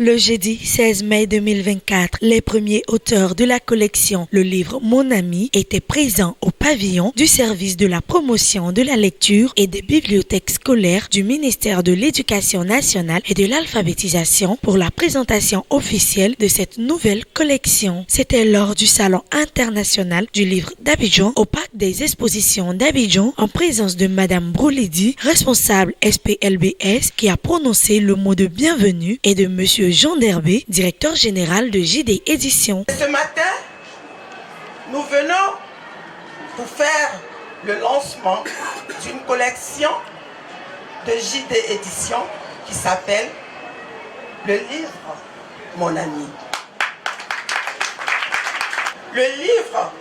Le jeudi 16 mai 2024, les premiers auteurs de la collection Le Livre Mon Ami étaient présents au pavillon du service de la promotion de la lecture et des bibliothèques scolaires du ministère de l'Éducation nationale et de l'alphabétisation pour la présentation officielle de cette nouvelle collection. C'était lors du Salon international du livre d'Abidjan au parc des expositions d'Abidjan en présence de Madame Broulidi, responsable SPLBS, qui a prononcé le mot de bienvenue, et de Monsieur Jean Derbé, directeur général de JD Éditions. Ce matin, nous venons pour faire le lancement d'une collection de JD Éditions qui s'appelle Le Livre Mon Ami. Le livre,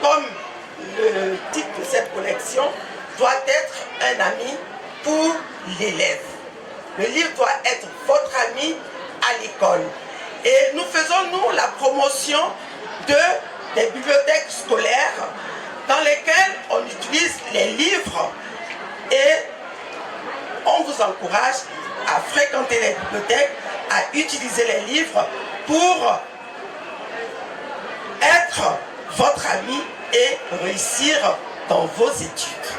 comme le titre de cette collection, doit être un ami pour l'élève. Le livre doit être votre ami à l'école. Et nous faisons, nous, la promotion des bibliothèques scolaires dans lesquelles on utilise les livres et on vous encourage à fréquenter les bibliothèques, à utiliser les livres pour être votre ami et réussir dans vos études.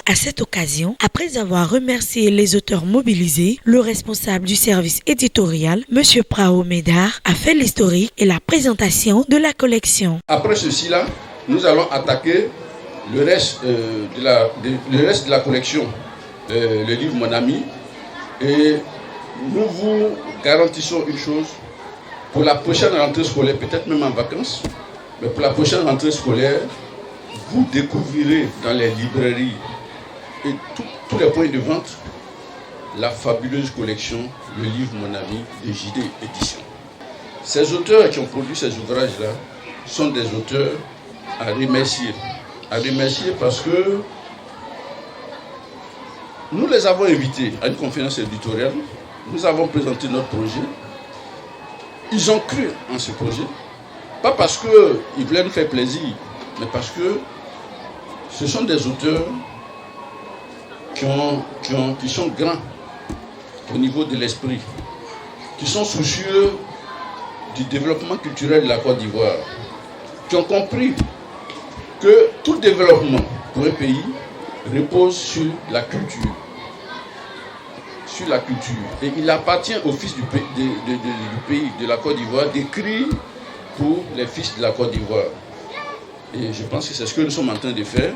À cette occasion, après avoir remercié les auteurs mobilisés, le responsable du service éditorial, M. Prao Médard, a fait l'historique et la présentation de la collection. Après ceci-là, nous allons attaquer le reste de la collection, le livre Mon Ami. Et nous vous garantissons une chose, pour la prochaine rentrée scolaire, peut-être même en vacances, mais pour la prochaine rentrée scolaire, vous découvrirez dans les librairies et tous les points de vente la fabuleuse collection Le Livre Mon Ami de JD Éditions. Ces auteurs qui ont produit ces ouvrages-là sont des auteurs à remercier. À remercier parce que nous les avons invités à une conférence éditoriale. Nous avons présenté notre projet. Ils ont cru en ce projet. Pas parce qu'ils voulaient nous faire plaisir, mais parce que ce sont des auteurs qui sont grands au niveau de l'esprit, qui sont soucieux du développement culturel de la Côte d'Ivoire, qui ont compris que tout développement pour un pays repose sur la culture. Sur la culture. Et il appartient aux fils du pays, de la Côte d'Ivoire, d'écrire pour les fils de la Côte d'Ivoire. Et je pense que c'est ce que nous sommes en train de faire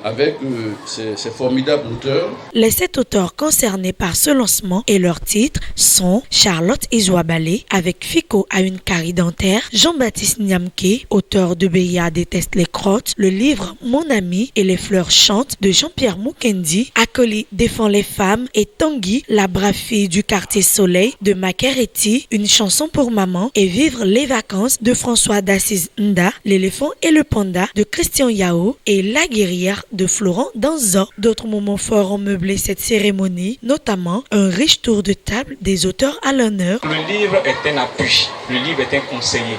avec ces formidables auteurs. Les 7 auteurs concernés par ce lancement et leurs titres sont Charlotte Izouabalé avec Fico a une carie dentaire, Jean-Baptiste Niamke, auteur de Béa déteste les crottes, le livre Mon Ami et les fleurs chantent de Jean-Pierre Moukendi, Akoli défend les femmes et Tanguy, la brave fille du quartier Soleil de Makereti, une chanson pour maman et Vivre les vacances de François d'Assise Nda, l'éléphant et le panda de Christian Yao et La guerrière de Florent Danzo. D'autres moments forts ont meublé cette cérémonie, notamment un riche tour de table des auteurs à l'honneur. Le livre est un appui, le livre est un conseiller.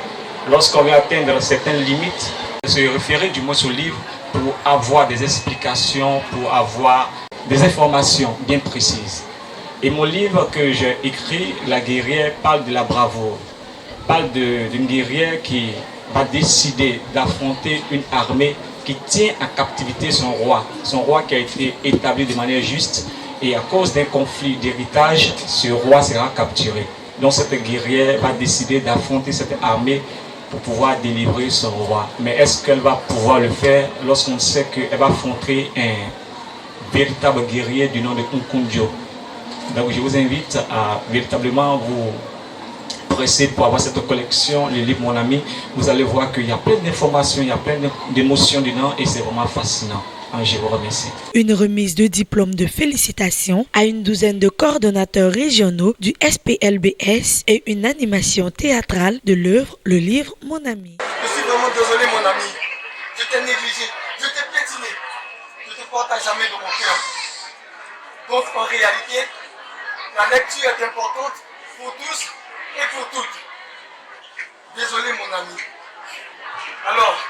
Lorsqu'on veut atteindre certaines limites, se référer du moins au livre pour avoir des explications, pour avoir des informations bien précises. Et mon livre que j'ai écrit, La guerrière, parle de la bravoure, parle d'une guerrière qui va décider d'affronter une armée qui tient en captivité son roi qui a été établi de manière juste, et à cause d'un conflit d'héritage, ce roi sera capturé. Donc cette guerrière va décider d'affronter cette armée pour pouvoir délivrer son roi. Mais est-ce qu'elle va pouvoir le faire lorsqu'on sait qu'elle va affronter un véritable guerrier du nom de Nkundio? Donc je vous invite à véritablement vous presser pour avoir cette collection, le livre Mon Ami. Vous allez voir qu'il y a plein d'informations, il y a plein d'émotions dedans et c'est vraiment fascinant. Je vous remercie. Une remise de diplôme de félicitations à une douzaine de coordonnateurs régionaux du SPLBS et une animation théâtrale de l'œuvre Le Livre Mon Ami. Je suis vraiment désolé mon ami, je t'ai négligé, je t'ai piétiné, je ne te porte à jamais dans mon cœur. Donc en réalité, la lecture est importante pour tous et pour toutes. Désolé mon ami. Alors,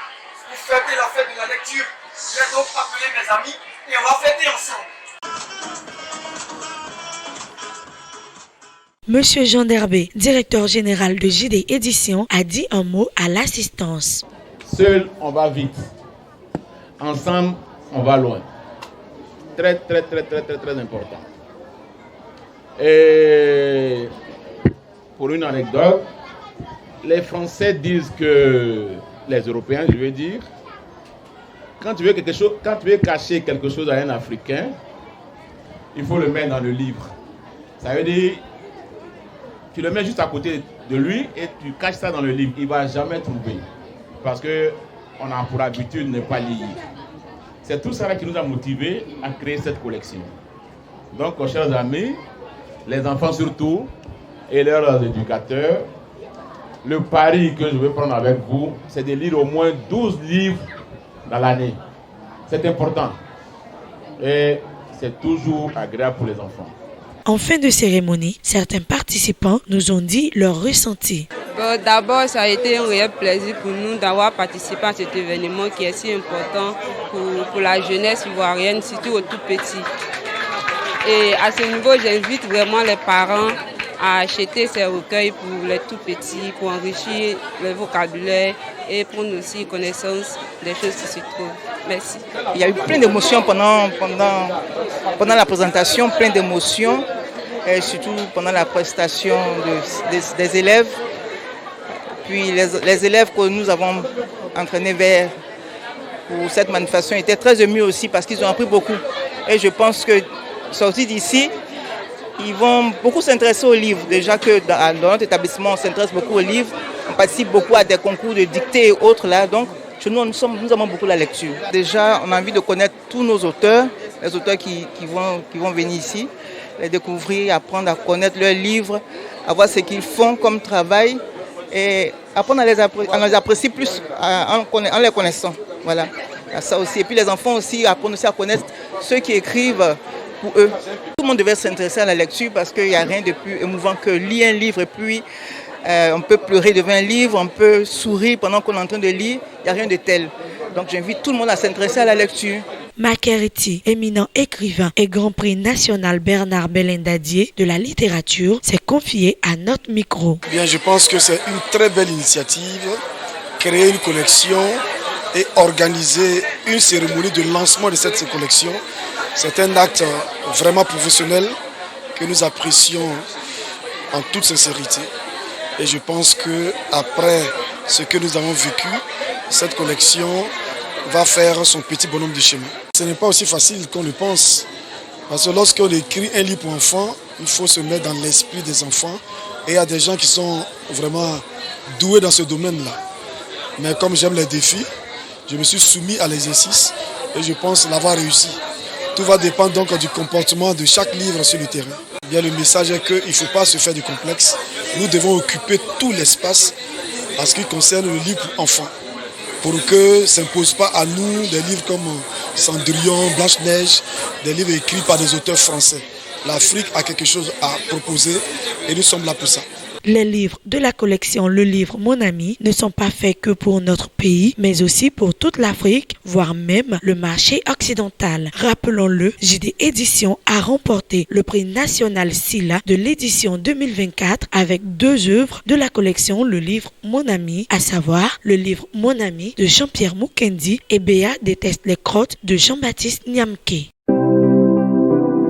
pour fêter la fête de la lecture, je vais donc appeler mes amis et on va fêter ensemble. Monsieur Jean Derbé, directeur général de JD Éditions, a dit un mot à l'assistance. Seul, on va vite. Ensemble, on va loin. Très important. Et pour une anecdote, les Français disent que, les Européens, je veux dire, quand tu veux cacher quelque chose à un Africain, il faut le mettre dans le livre. Ça veut dire, tu le mets juste à côté de lui et tu caches ça dans le livre. Il ne va jamais trouver. Parce qu'on a pour habitude de ne pas lire. C'est tout ça qui nous a motivés à créer cette collection. Donc, chers amis, les enfants surtout, et leurs éducateurs, le pari que je vais prendre avec vous, c'est de lire au moins 12 livres dans l'année. C'est important. Et c'est toujours agréable pour les enfants. En fin de cérémonie, certains participants nous ont dit leur ressenti. D'abord, ça a été un réel plaisir pour nous d'avoir participé à cet événement qui est si important pour la jeunesse ivoirienne, surtout aux tout petits. Et à ce niveau, j'invite vraiment les parents à acheter ces recueils pour les tout petits, pour enrichir le vocabulaire et prendre aussi connaissance des choses qui s'y trouvent. Merci. Il y a eu plein d'émotions pendant la présentation, plein d'émotions, et surtout pendant la prestation des élèves. Puis les élèves que nous avons entraînés pour cette manifestation étaient très émus aussi parce qu'ils ont appris beaucoup. Et je pense que sortis d'ici, ils vont beaucoup s'intéresser aux livres. Déjà que dans notre établissement, on s'intéresse beaucoup aux livres. On participe beaucoup à des concours de dictée et autres là. Donc, chez nous, nous aimons beaucoup la lecture. Déjà, on a envie de connaître tous nos auteurs, les auteurs qui vont venir ici, les découvrir, apprendre à connaître leurs livres, à voir ce qu'ils font comme travail et apprendre à les apprécier plus en les connaissant. Voilà, ça aussi. Et puis les enfants aussi apprendre aussi à connaître ceux qui écrivent pour eux. Tout le monde devait s'intéresser à la lecture parce qu'il n'y a rien de plus émouvant que lire un livre et puis on peut pleurer devant un livre, on peut sourire pendant qu'on est en train de lire, il n'y a rien de tel. Donc j'invite tout le monde à s'intéresser à la lecture. Makeriti, éminent écrivain et Grand Prix national Bernard Belindadier de la littérature, s'est confié à notre micro. Bien, je pense que c'est une très belle initiative, créer une collection et organiser une cérémonie de lancement de cette collection. C'est un acte vraiment professionnel que nous apprécions en toute sincérité. Et je pense qu'après ce que nous avons vécu, cette collection va faire son petit bonhomme de chemin. Ce n'est pas aussi facile qu'on le pense. Parce que lorsqu'on écrit un livre pour enfants, il faut se mettre dans l'esprit des enfants. Et il y a des gens qui sont vraiment doués dans ce domaine-là. Mais comme j'aime les défis, je me suis soumis à l'exercice et je pense l'avoir réussi. Tout va dépendre donc du comportement de chaque livre sur le terrain. Bien, le message est qu'il ne faut pas se faire du complexe. Nous devons occuper tout l'espace en ce qui concerne le livre pour enfants. Pour que ça n'impose pas à nous des livres comme Cendrillon, Blanche-Neige, des livres écrits par des auteurs français. L'Afrique a quelque chose à proposer et nous sommes là pour ça. Les livres de la collection Le Livre Mon Ami ne sont pas faits que pour notre pays, mais aussi pour toute l'Afrique, voire même le marché occidental. Rappelons-le, JD Éditions a remporté le prix national SILA de l'édition 2024 avec 2 œuvres de la collection Le Livre Mon Ami, à savoir Le Livre Mon Ami de Jean-Pierre Mukendi et Béa déteste les crottes de Jean-Baptiste Niamke.